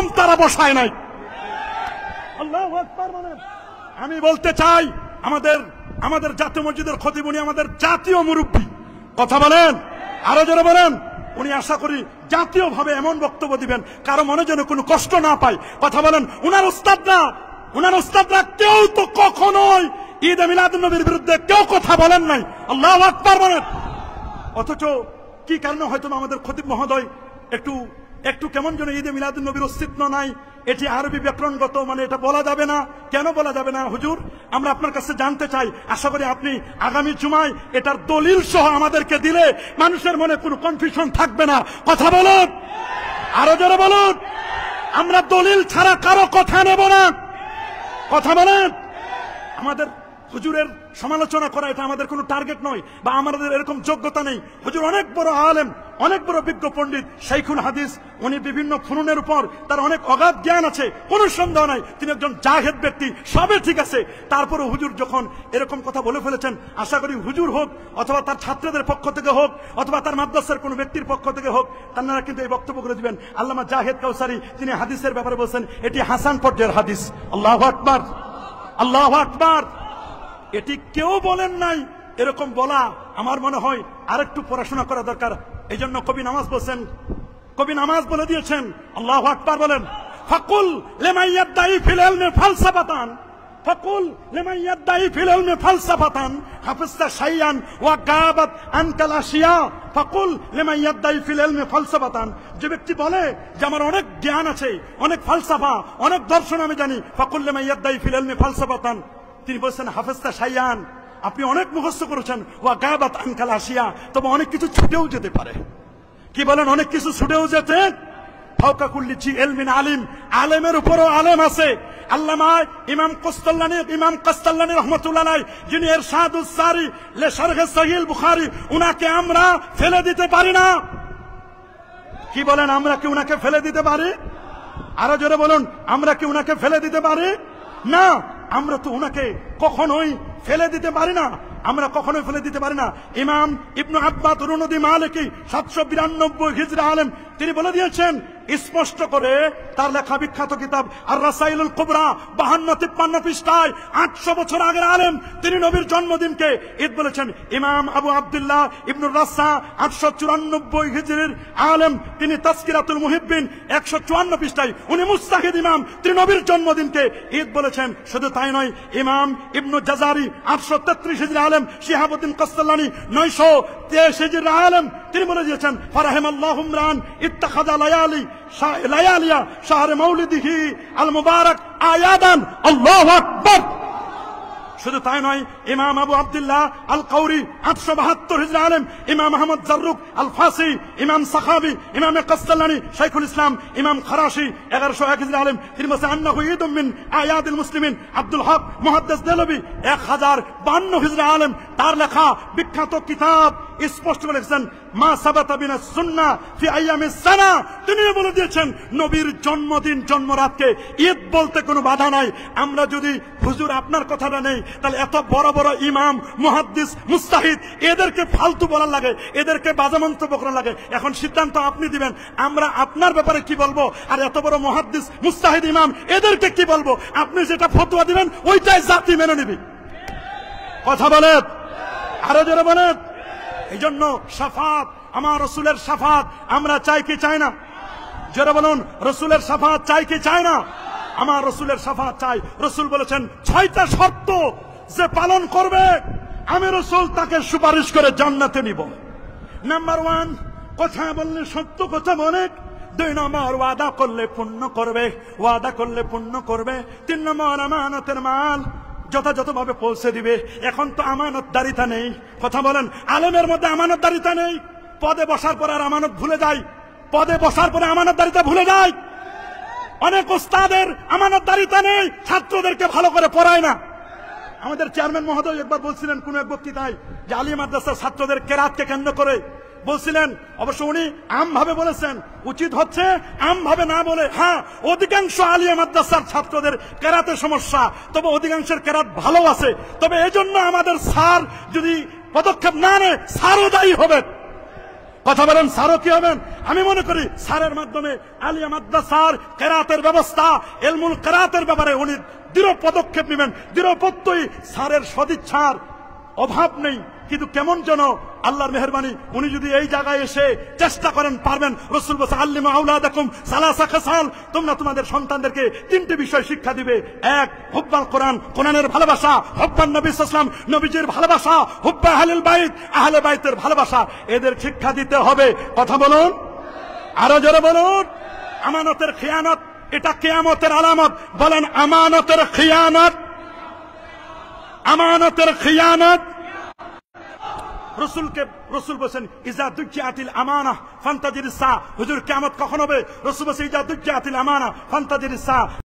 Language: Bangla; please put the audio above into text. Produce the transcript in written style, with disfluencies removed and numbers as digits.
কলম তারা বসায় নাই। আল্লাহু আকবার বলেন। আমি বলতে চাই, আমাদের জাতীয় মসজিদের খতিব, উনি আমাদের জাতীয় মুরব্বী, কথা বলেন, আরো জোরে বলেন। উনি আশা করি জাতীয় ভাবে এমন বক্তব্য দিবেন কারো মনে যেন কোনো কষ্ট না পায়, কথা বলেন। উনার উস্তাদরা কেউ তো কখনোই ঈদে মিলাদুন নবীর বিরুদ্ধে কেউ কথা বলেন নাই। আল্লাহু আকবার বলেন। অথচ কি কারণে হয়তো আমাদের খতিব মহোদয় একটু কেমন যেন ঈদে মিলাদুন নবীর অস্তিত্ব নাই, এটি আরবি ব্যাকরণগত, মানে এটা বলা যাবে না। কেন বলা যাবে না হুজুর? আমরা আপনার কাছে জানতে চাই। আশা করি আপনি আগামী জুমায় এটার দলিল সহ আমাদেরকে দিলে মানুষের মনে কোনো কনফিউশন থাকবে না, কথা বলুন, আরো জোরে বলুন। আমরা দলিল ছাড়া কারো কথা নেব না, কথা বলেন। আমাদের হুজুরের সমালোচনা করা এটা আমাদের কোনো টার্গেট নয়, বা আমাদের এরকম যোগ্যতা নেই। হুজুর অনেক বড় আলেম, অনেক বড় বিজ্ঞ পণ্ডিত, শাইখুল হাদিস। উনি বিভিন্ন ফুনুনের উপর তার অনেক অগাধ জ্ঞান আছে, কোনো সন্দেহ নাই। তিনি একজন জাহেদ ব্যক্তি, সবে ঠিক আছে। তারপরে হুজুর যখন এরকম কথা বলে ফেলেছেন, আশা করি হুজুর হোক অথবা তার ছাত্রদের পক্ষ থেকে হোক অথবা তার মাদ্রাসার কোনো ব্যক্তির পক্ষ থেকে হোক, তারা কিন্তু এই বক্তব্য করে দিবেন। আল্লামা জাহেদ কাউসারি তিনি হাদিসের ব্যাপারে বলছেন এটি হাসান পর্যায়ের হাদিস। আল্লাহু আকবার, আল্লাহু আকবার। এটি কেউ বলেন নাই। এরকম বলা আমার মনে হয় আরেকটু পড়াশোনা করা দরকার। এই জন্য কবি নামাজ বলে দিয়েছেন। আল্লাহু আকবার বলেন। ফাকুল লিমান ইয়াদঈ ফিল ইলমি ফালসাফাতান, ফাকুল লিমান ইয়াদঈ ফিল ইলমি ফালসাফাতান হাফিজতা শাইয়ান ওয়া গাবাত আনকাল আশিয়া। ফাকুল লিমান ইয়াদঈ ফিল ইলমি ফালসাফাতান, যে ব্যক্তি বলে যে আমার অনেক জ্ঞান আছে, অনেক ফালসাফা, অনেক দর্শন আমি জানি, ফাকুল লিমান ইয়াদঈ ফিল ইলমি ফালসাফাতান, তিনি বলছেন হাফিজতা শাইয়ান, আপনি অনেক মুখস্থ করেছেন, ওয়া গাবাত আনকাল আশিয়া, তবে অনেক কিছু ছুটেও যেতে পারে। কি বলেন? অনেক কিছু ছুটেও যেতে। ফাওকা কুল্লি জি ইলমিন আলিম, আলেমের উপরও আলেম আছে। আল্লামা ইমাম কাসতাল্লানী রাহমাতুল্লাহ আলাইহি, যিনি ইরশাদুস সারি লে শারহ সহিহ বুখারী, উনাকে আমরা ফেলে দিতে পারি না। কি বলেন? আমরা কি উনাকে ফেলে দিতে পারি? আরো জোরে বলুন, আমরা কি উনাকে ফেলে দিতে পারি? না, আমরা তো উনাকে কখনোই ফেলে দিতে পারি না, আমরা কখনোই ফেলে দিতে পারি না। ইমাম ইবনু আব্বাদ রুনুদি মালিকি 792 হিজরি আলেম, তিনি বলে দিয়েছেন স্পষ্ট করে তার লেখা বিখ্যাত কিতাব আর রাসাইলুল কুবরা 52-53 পৃষ্ঠায় 800 বছর আগের আলেম, তিনি নবীর জন্মদিনকে ঈদ বলেছেন। ইমাম আবু আব্দুল্লাহ ইবনু রাসা 894 হিজরির আলেম, তিনি তাজকিরাতুল মুহিব্বিন 154 পৃষ্ঠায়, উনি মুস্তাহিদ ইমাম, তিনি নবীর জন্মদিনকে ঈদ বলেছেন। শুধু তাই নয়, ইমাম ইবনু জাজারি 833 হিজরি আলেম, শিহাবুদ্দিন কাসতাল্লানী 923 হিজরির আলেম, তিনি বলে দিয়েছেন ফারাহিমাল্লাহু ইমরান ইত্তাখাযা লায়ালিয়া শাহরে মাউলিদিহি আল মুবারাক আয়াদান। আল্লাহু আকবার। শুধু তাই নয়, ইমাম আবু আব্দুল্লাহ আল কাউরি 872 হিজরি আলেম, ইমাম আহমদ জাররুক আল ফাসি, ইমাম সাখাবি, ইমাম কাসতাল্লানী, শাইখুল ইসলাম, ইমাম খারাশি 1101 হিজরি আলেম, তিনি বলেছেন আন্নাহু ঈদুম মিন আয়াদিল মুসলিমিন। আব্দুল হক মুহাদ্দিস দেলবি 1052 হিজরি আলেম, তার লেখা বিখ্যাত কিতাব স্পষ্ট বলেছেন মা সাবাতা বিনাস সুন্নাহ ফি আইয়ামিস সানা, তিনি বলে দিয়েছেন নবীর জন্মদিন জন্মরাতকে ঈদ বলতে কোনো বাধা নাই। আমরা যদি হুজুর আপনার কথাটা নেই, তাহলে এত বড় বড় ইমাম, মুহাদ্দিস, মুস্তাহিদ, এদেরকে ফালতু বলার লাগে, এদেরকে বাজে মন্তব্য করার লাগে। এখন সিদ্ধান্ত আপনি দিবেন, আমরা আপনার ব্যাপারে কি বলবো, আর এত বড় মুহাদ্দিস, মুস্তাহিদ, ইমাম, এদেরকে কি বলবো? আপনি যেটা ফতোয়া দিবেন ওইটাই জাতি মেনে নিবি। কথা বলেন, আরো জোরে বলেন। এই জন্য শাফাত, আমার রসুলের শাফাত আমরা চাই কি চাই না? জোরে বলুন, রসুলের শাফাত চাই কি চাই না? আমার রসুলের শাফাত চাই। রসুল বলেছেন 6টা শর্ত যে পালন করবে আমি রসুল তাকে সুপারিশ করে জান্নাতে নিব। নাম্বার 1, কথা বললে সত্য কথা বলে। 2 নম্বর, ওয়াদা করলে পূর্ণ করবে, ওয়াদা করলে পূর্ণ করবে। 3 নম্বর, আমানতের মাল যথাযথভাবে পৌঁছে দিবে। এখন তো আমানতদারিতা নেই, কথা বলেন। আলেমের মধ্যে আমানতদারিতা নেই। পদে বসার পর আর আমানত ভুলে যায়, পদে বসার পরে আমানতদারিতা ভুলে যায়। অনেক ওস্তাদের আমানতদারিতা নেই, ছাত্রদেরকে ভালো করে পড়ায় না। আমাদের চেয়ারম্যান মহোদয় একবার বলছিলেন কোন এক বক্তৃতায় যে আলিয়া মাদ্রাসার ছাত্রদের কেরাতকে কেন্দ্র করে বলছিলেন, অবশ্য উনি আমভাবে বলেছেন, উচিত হচ্ছে আমভাবে না বলে, হ্যাঁ অধিকাংশ আলিয়া মাদ্রাসার ছাত্রদের কেরাতে সমস্যা, তবে অধিকাংশের কেরাত ভালো আছে। তবে এজন্য আমাদের স্যার যদি পদক্ষেপ না নেয়, স্যারও দায়ী হবে। কথা বলেন, স্যারও কি হবেন? আমি মনে করি স্যারের মাধ্যমে আলিয়া মাদ্রাসার কেরাতের ব্যবস্থা, ইলমুল কেরাতের ব্যাপারে উনি দৃঢ় পদক্ষেপ নেবেন। দৃঢ় প্রত্যয়ী স্যারের সদিচ্ছার অভাব নেই, কিন্তু কেমন যেন আল্লাহর মেহেরবানি উনি যদি এই জায়গায় এসে চেষ্টা করেন পারবেন। রাসূল বলেছেন আল্লিমু আওলাদাকুম সালাসা খাসাল, তোমরা তোমাদের সন্তানদেরকে তিনটি বিষয় শিক্ষা দিবে। এক, হুব্বাল কোরআন, কোরআনের ভালোবাসা, হুব্বান নবী সাল্লাল্লাহু আলাইহি ওয়াসাল্লাম, নবীজির ভালোবাসা, হুব্বা আহলুল বাইত, আহলে বাইতের ভালোবাসা, এদের শিক্ষা দিতে হবে। কথা বলুন, আরো জোরে বলুন। আমানতের খিয়ানত, এটা কিয়ামতের আলামত। বলেন আমানতের খিয়ানত, আমানতের খিয়ানত। রসুল বলেছেন ইজা দুজ্জাতিল আমানা ফান্তাজিরিস সা, হুজুর কিয়ামত কখন হবে? রসুল বলেছেন ইজা দুজ্জাতিল আমানা ফান্তাজিরিস সা,